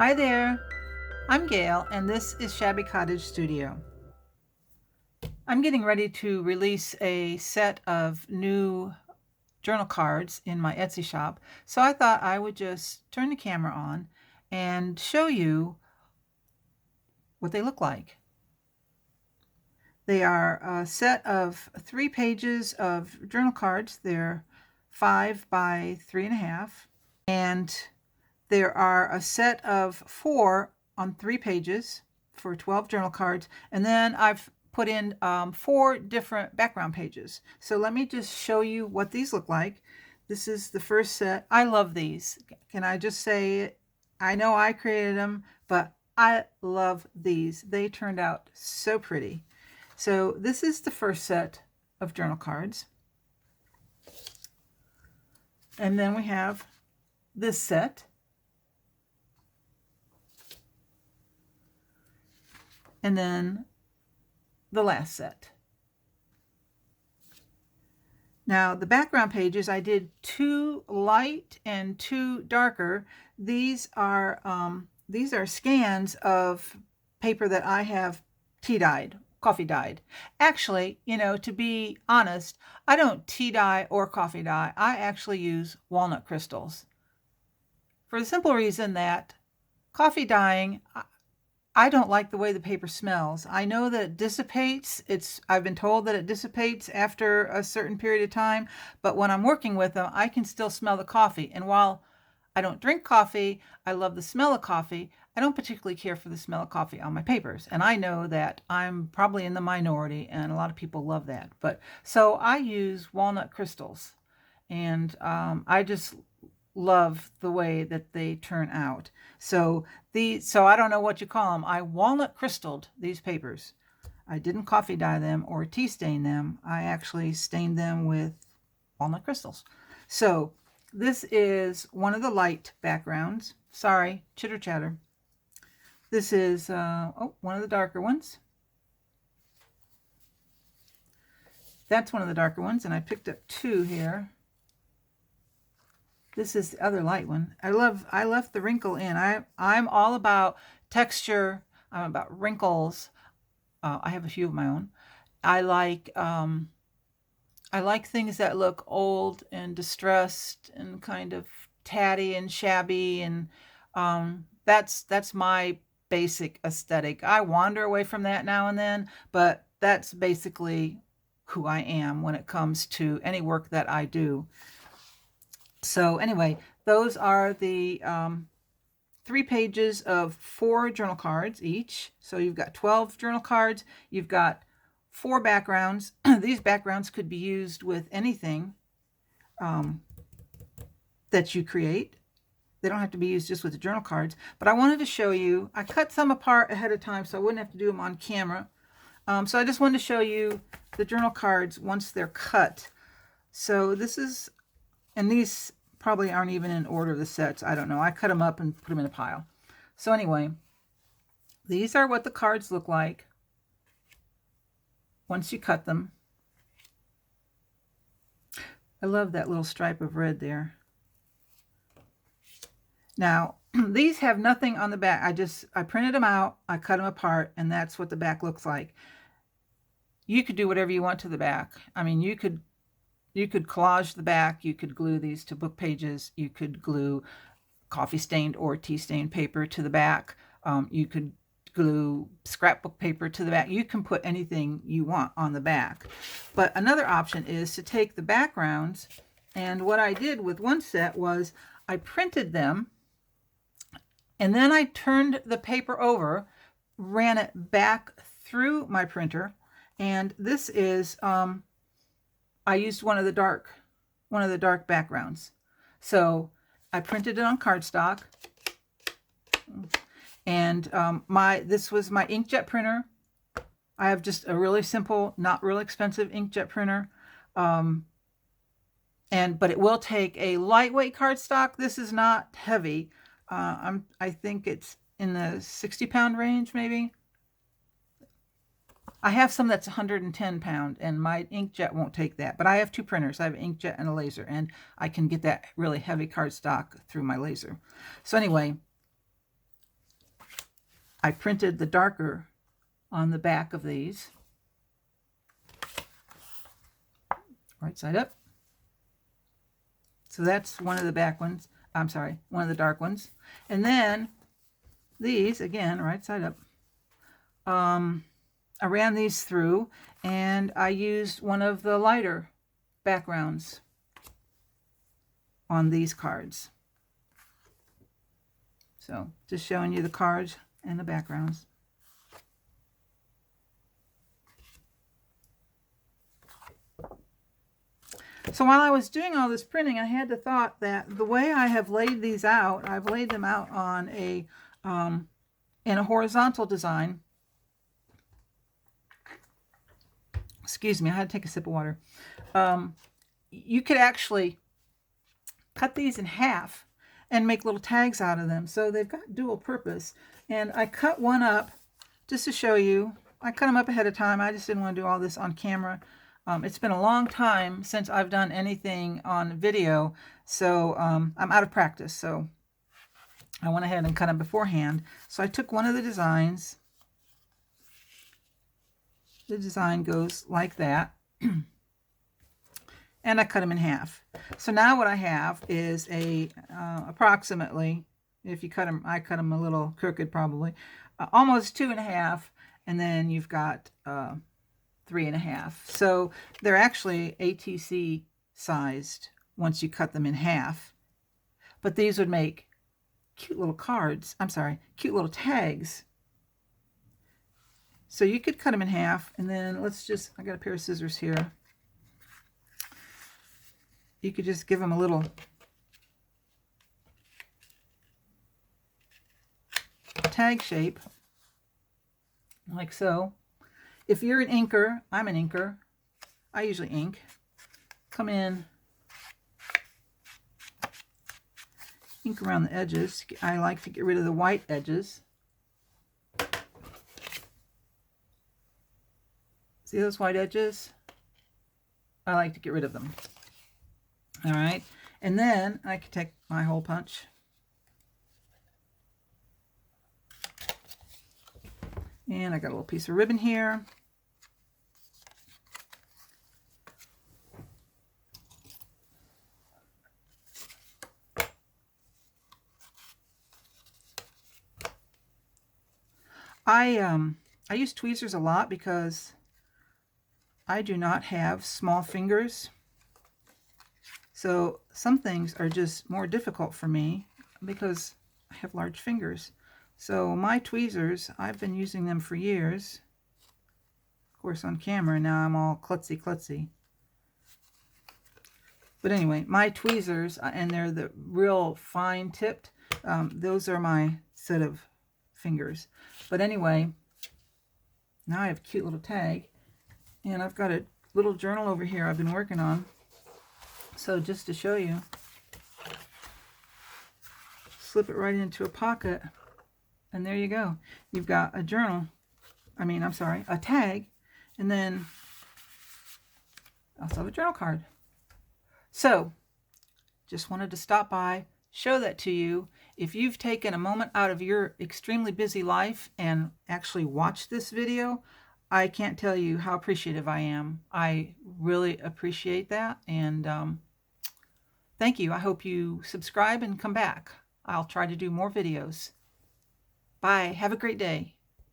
Hi there, I'm Gail, and this is Shabby Cottage Studio. I'm getting ready to release a set of new journal cards in my Etsy shop, so I thought I would just turn the camera on and show you what they look like. They are a set of 3 pages of journal cards. They're 5 by 3.5, and there are a set of 4 on 3 pages for 12 journal cards, and then I've put in 4 different background pages. So let me just show you what these look like. This is the first set. I love these. Can I just say, I know I created them, but I love these. They turned out so pretty. So this is the first set of journal cards. And then we have this set. And then the last set. Now the background pages, I did 2 light and 2 darker. These are scans of paper that I have tea dyed, coffee dyed. Actually, to be honest, I don't tea dye or coffee dye. I actually use walnut crystals, for the simple reason that coffee dyeing, I don't like the way the paper smells. I know that it dissipates. I've been told that it dissipates after a certain period of time, but when I'm working with them, I can still smell the coffee. And while I don't drink coffee, I love the smell of coffee. I don't particularly care for the smell of coffee on my papers. And I know that I'm probably in the minority, and a lot of people love that. But so I use walnut crystals, and I just love the way that they turn out. So I don't know what you call them. I walnut crystalled these papers. I didn't coffee dye them or tea stain them. I actually stained them with walnut crystals. So this is one of the light backgrounds. Sorry, chitter chatter. This is one of the darker ones. That's one of the darker ones, and I picked up 2 here. This is the other light one. I left the wrinkle in. I'm all about texture. I'm about wrinkles. I have a few of my own. I like things that look old and distressed and kind of tatty and shabby, and that's my basic aesthetic. I wander away from that now and then, but that's basically who I am when it comes to any work that I do. So anyway, those are the 3 pages of 4 journal cards each. So you've got 12 journal cards. You've got 4 backgrounds. These backgrounds could be used with anything that you create. They don't have to be used just with the journal cards. But I wanted to show you, I cut some apart ahead of time so I wouldn't have to do them on camera. So I just wanted to show you the journal cards once they're cut. So this is, and these probably aren't even in order of the sets. I don't know. I cut them up and put them in a pile. So anyway, these are what the cards look like once you cut them. I love that little stripe of red there. Now, these have nothing on the back. I printed them out, I cut them apart, and that's what the back looks like. You could do whatever you want to the back. I mean, you could collage the back. You could glue these to book pages. You could glue coffee stained or tea stained paper to the back. You could glue scrapbook paper to the back. You can put anything you want on the back. But another option is to take the backgrounds, and what I did with one set was I printed them, and then I turned the paper over, ran it back through my printer, and this is I used one of the dark backgrounds. So I printed it on cardstock, and this was my inkjet printer. I have just a really simple, not real expensive inkjet printer, but it will take a lightweight cardstock. This is not heavy. I think it's in the 60-pound range, maybe. I have some that's 110 pound, and my inkjet won't take that. But I have 2 printers. I have an inkjet and a laser, and I can get that really heavy cardstock through my laser. So anyway, I printed the darker on the back of these. Right side up. So that's one of the back ones. I'm sorry, one of the dark ones. And then these, again, right side up. I ran these through and I used one of the lighter backgrounds on these cards. So just showing you the cards and the backgrounds. So while I was doing all this printing, I had the thought that the way I have laid these out, I've laid them out on a in a horizontal design. Excuse me, I had to take a sip of water. You could actually cut these in half and make little tags out of them. So they've got dual purpose. And I cut one up just to show you. I cut them up ahead of time. I just didn't want to do all this on camera. It's been a long time since I've done anything on video, so I'm out of practice. So I went ahead and cut them beforehand. So I took one of the designs. The design goes like that. And I cut them in half. So now what I have is a approximately, if you cut them, I cut them a little crooked probably, almost 2.5, and then you've got 3.5. So they're actually ATC sized once you cut them in half. But these would make cute little cards. I'm sorry, cute little tags. So you could cut them in half, and then let's just, I got a pair of scissors here. You could just give them a little tag shape, like so. If you're an inker, I'm an inker. I usually ink. Come in, ink around the edges. I like to get rid of the white edges. See those white edges? I like to get rid of them. All right, and then I can take my hole punch and I got a little piece of ribbon here. I use tweezers a lot because I do not have small fingers. So some things are just more difficult for me because I have large fingers. So my tweezers, I've been using them for years. Of course on camera, now I'm all klutzy. But anyway, my tweezers, and they're the real fine tipped, those are my set of fingers. But anyway, now I have a cute little tag. And I've got a little journal over here I've been working on. So just to show you, slip it right into a pocket, and there you go. You've got a journal, a tag, and then also have a journal card. So just wanted to stop by, show that to you. If you've taken a moment out of your extremely busy life and actually watched this video, I can't tell you how appreciative I am. I really appreciate that, and thank you. I hope you subscribe and come back. I'll try to do more videos. Bye. Have a great day.